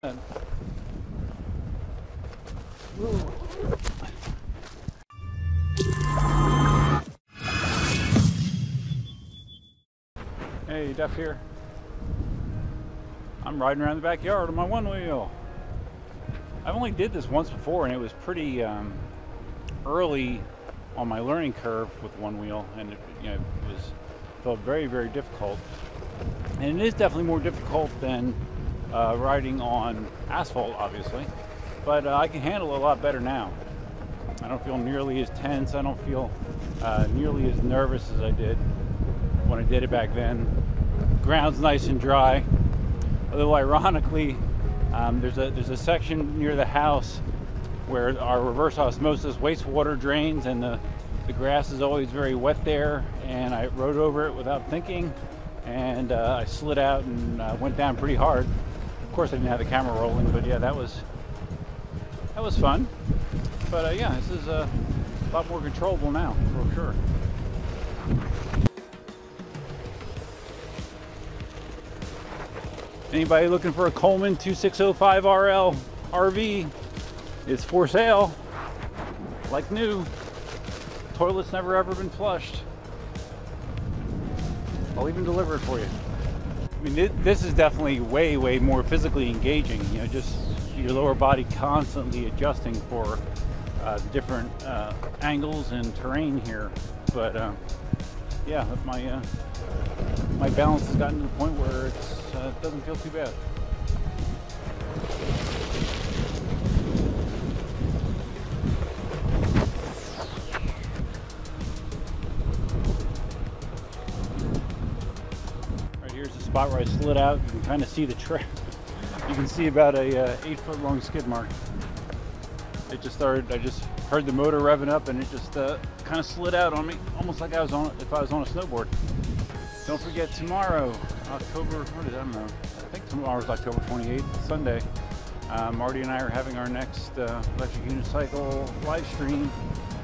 Hey, Duff here. I'm riding around the backyard on my one wheel. I've only did this once before, and it was pretty early on my learning curve with one wheel, and it felt very, very difficult. And it is definitely more difficult than riding on asphalt, obviously, but I can handle it a lot better now. I don't feel nearly as tense. I don't feel nearly as nervous as I did when I did it back then. Ground's nice and dry. Although ironically, there's a section near the house where our reverse osmosis wastewater drains, and the grass is always very wet there. And I rode over it without thinking, and I slid out and went down pretty hard. Of course, I didn't have the camera rolling, but yeah, that was fun. But yeah, this is a lot more controllable now, for sure. Anybody looking for a Coleman 2605 RL RV? It's for sale, like new. Toilet's never ever been flushed. I'll even deliver it for you. I mean, this is definitely way, way more physically engaging. You know, just your lower body constantly adjusting for the different angles and terrain here. But yeah, my balance has gotten to the point where it doesn't feel too bad. Right here's the spot where I slid out. You can kind of see the trail. You can see about a 8-foot long skid mark. It just started. I just heard the motor revving up, and it just kind of slid out on me, almost like if I was on a snowboard. Don't forget, tomorrow, October, what is that? I don't know. I think tomorrow's October 28th, Sunday. Marty and I are having our next electric unicycle live stream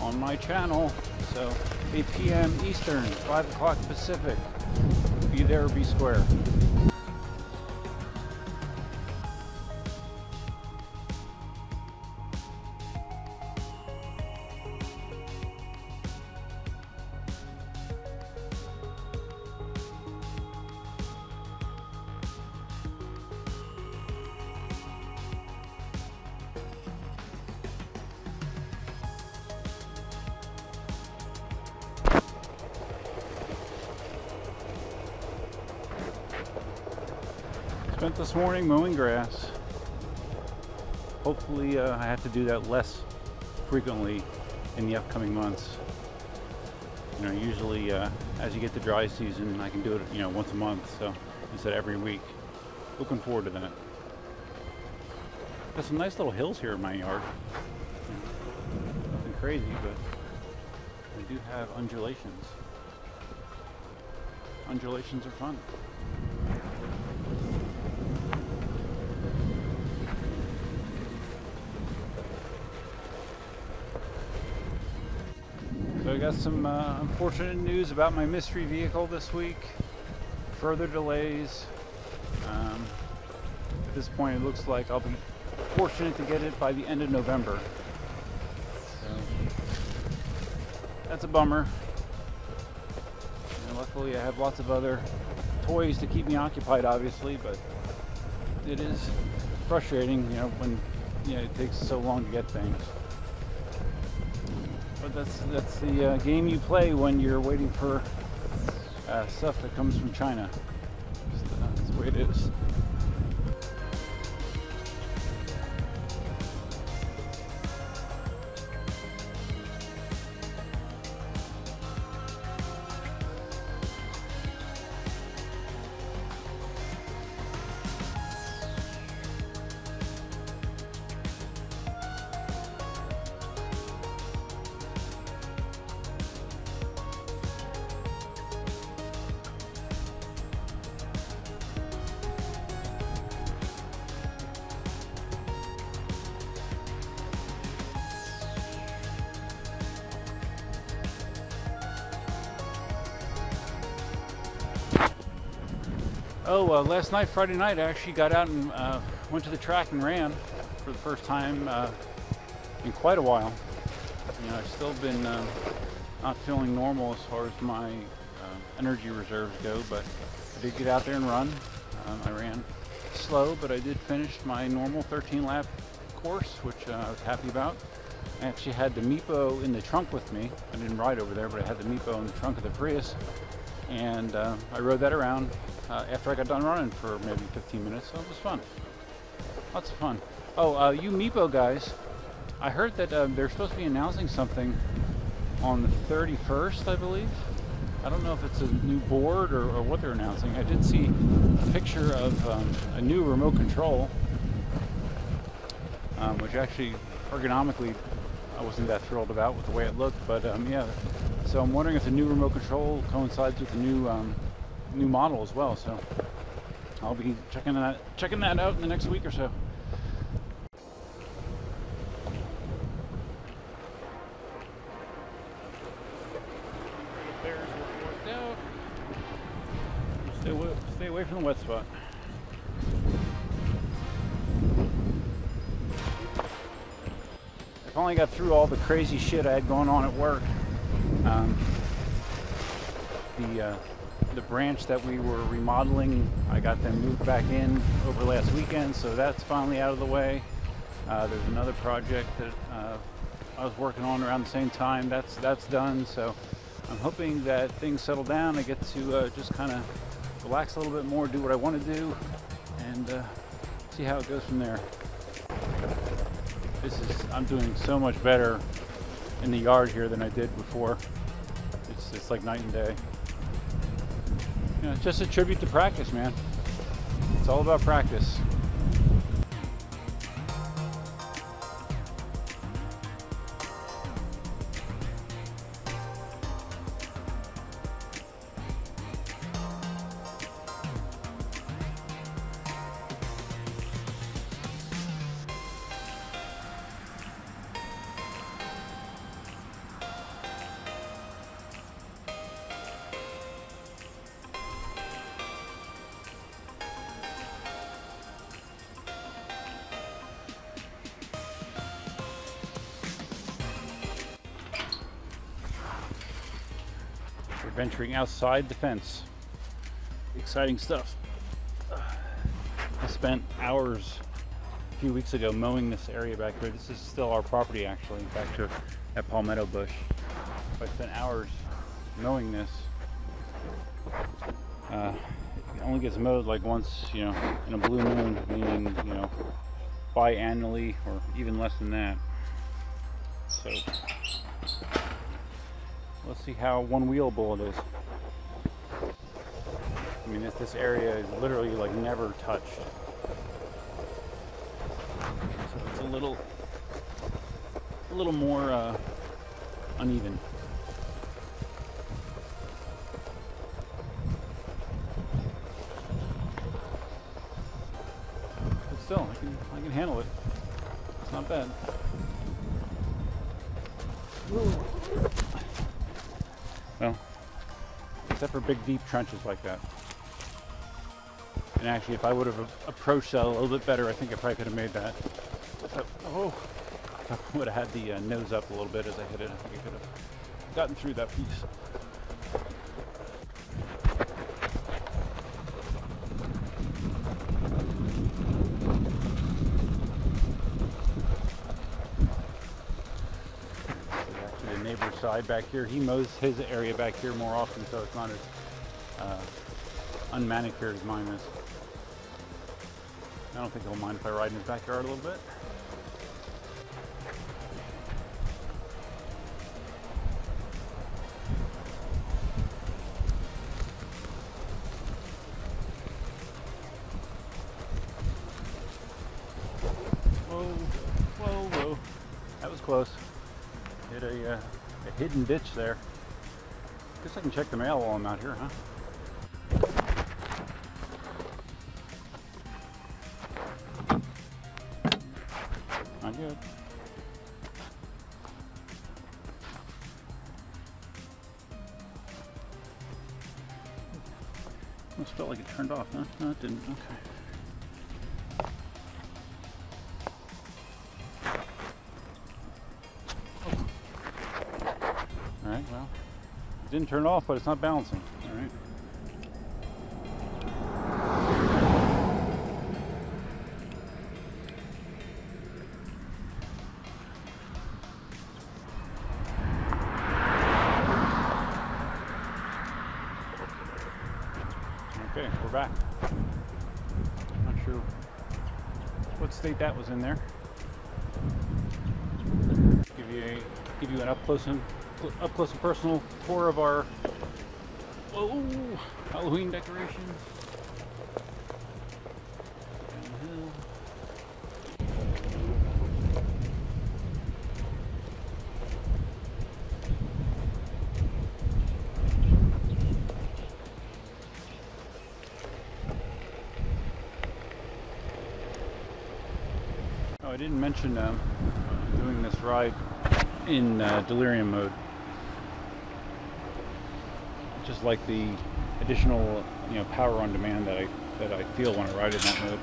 on my channel. So 8 p.m. Eastern, 5 o'clock Pacific. Be there or be square. Spent this morning mowing grass. Hopefully I have to do that less frequently in the upcoming months. You know, usually as you get to dry season, I can do it, you know, once a month, so instead of every week. Looking forward to that. Got some nice little hills here in my yard. Nothing crazy, but I do have undulations. Undulations are fun. So I got some unfortunate news about my mystery vehicle this week. Further delays. At this point, it looks like I'll be fortunate to get it by the end of November. So that's a bummer. And luckily, I have lots of other toys to keep me occupied, obviously, but it is frustrating, you know, when it takes so long to get things. But that's the game you play when you're waiting for stuff that comes from China. That's the way it is. Oh, last night, Friday night, I actually got out and went to the track and ran for the first time in quite a while. You know, I've still been not feeling normal as far as my energy reserves go, but I did get out there and run. I ran slow, but I did finish my normal 13-lap course, which I was happy about. I actually had the Meepo in the trunk with me. I didn't ride over there, but I had the Meepo in the trunk of the Prius, and I rode that around after I got done running for maybe 15 minutes, so it was fun. Lots of fun. Oh, you Meepo guys, I heard that they're supposed to be announcing something on the 31st, I believe. I don't know if it's a new board or what they're announcing. I did see a picture of a new remote control, which actually ergonomically I wasn't that thrilled about with the way it looked, but yeah. So I'm wondering if the new remote control coincides with the new model as well. So I'll be checking that out in the next week or so. Stay away from the wet spot. I finally got through all the crazy shit I had going on at work. The branch that we were remodeling, I got them moved back in over last weekend, so that's finally out of the way. There's another project that I was working on around the same time. That's done, so I'm hoping that things settle down. I get to just kind of relax a little bit more, do what I want to do, and see how it goes from there. I'm doing so much better in the yard here than I did before. It's like night and day. You know, it's just a tribute to practice, man. It's all about practice. Venturing outside the fence. Exciting stuff. I spent hours a few weeks ago mowing this area back here. This is still our property, actually, back to that palmetto bush. I spent hours mowing this. It only gets mowed like once, you know, in a blue moon, meaning, you know, biannually or even less than that. So let's see how one-wheelable it is. I mean, this area is literally like never touched. So it's a little more uneven. But still, I can handle it. It's not bad. Well, except for big deep trenches like that. And actually, if I would have approached that a little bit better, I think I probably could have made that. So, oh, if I would have had the nose up a little bit as I hit it, I think I could have gotten through that piece. Side back here, he mows his area back here more often, so it's not as unmanicured as mine is. I don't think he'll mind if I ride in his backyard a little bit. Whoa, whoa, whoa. That was close. Hit a hidden ditch there. Guess I can check the mail while I'm out here, huh? Not good. Almost felt like it turned off, huh? No, it didn't. Okay. Didn't turn it off, but it's not balancing. All right. Okay, we're back. Not sure what state that was in there. Give you an up close and personal tour of our Halloween decorations. Oh, I didn't mention doing this ride in delirium mode. Just like the additional, power on demand that I feel when I ride in that mode.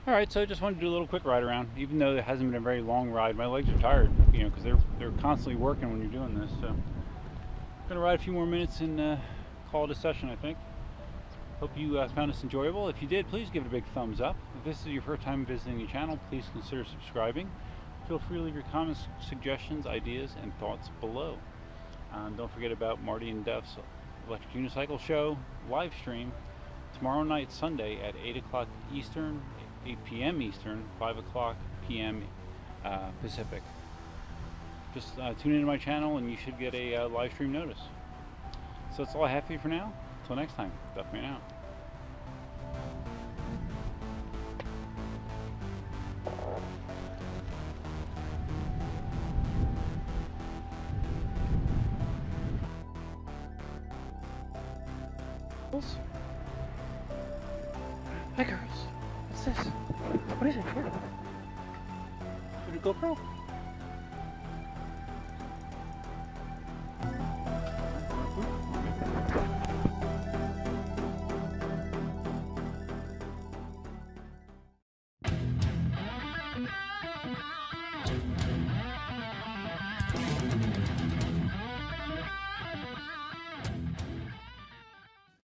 All right, so I just wanted to do a little quick ride around. Even though it hasn't been a very long ride, my legs are tired, because they're constantly working when you're doing this. So I'm gonna ride a few more minutes and call it a session, I think. Hope you found this enjoyable. If you did, please give it a big thumbs up. If this is your first time visiting the channel, please consider subscribing. Feel free to leave your comments, suggestions, ideas, and thoughts below. Don't forget about Marty and Duff's Electric Unicycle Show live stream tomorrow night, Sunday at 8 o'clock Eastern, 8 p.m. Eastern, 5 o'clock p.m. Pacific. Just tune into my channel and you should get a live stream notice. So that's all I have for you for now. Until next time, Duffman out. Hi girls, what's this? What is it? Here. Is it a GoPro?